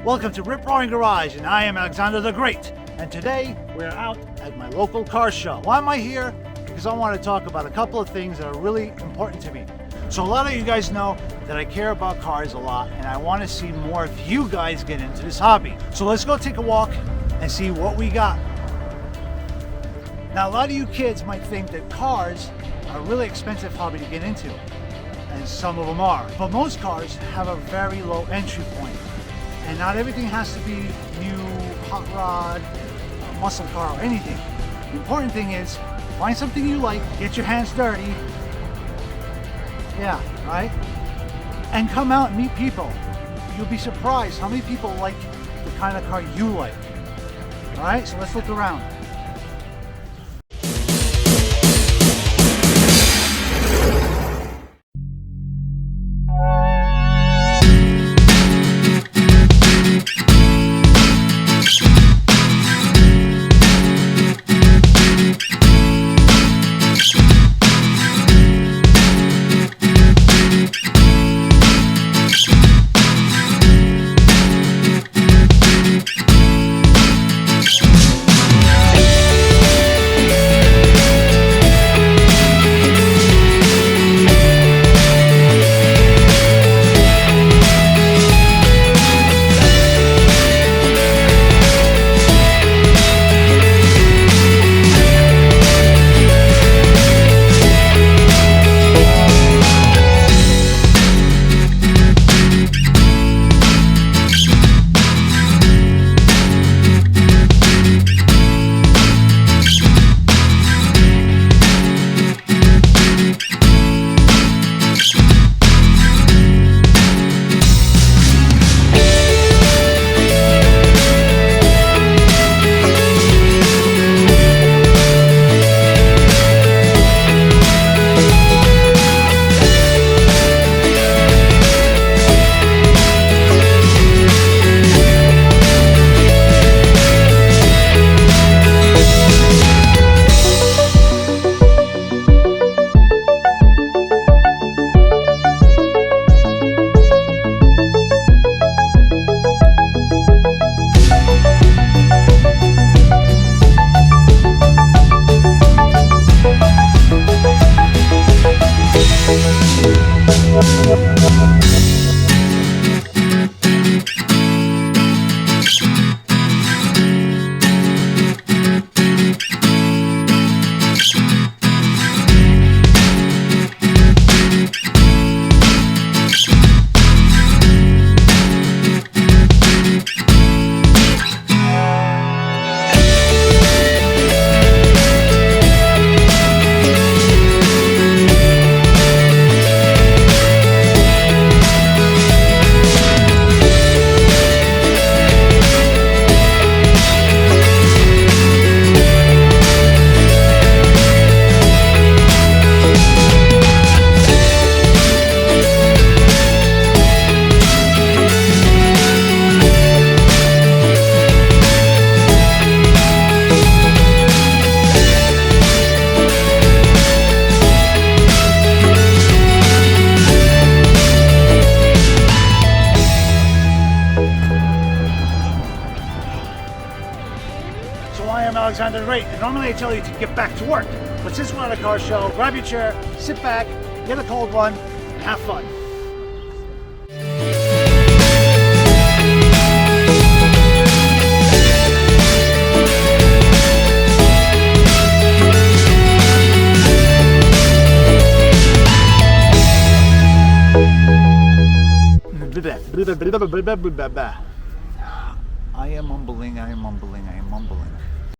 Welcome to Rip Roaring Garage, and I am Alexander the Great. And today we're out at my local car show. Why am I here? Because I want to talk about a couple of things that are really important to me. So a lot of you guys know that I care about cars a lot, and I want to see more of you guys get into this hobby. So let's go take a walk and see what we got. Now a lot of you kids might think that cars are a really expensive hobby to get into, and some of them are. But most cars have a very low entry point. And not everything has to be new, hot rod, muscle car, or anything. The important thing is, find something you like, get your hands dirty. Yeah, right? And come out and meet people. You'll be surprised how many people like the kind of car you like. All right, so let's look around. Alexander the Great, and normally I tell you to get back to work, but since we're at a car show, grab your chair, sit back, get a cold one, and have fun. I am mumbling.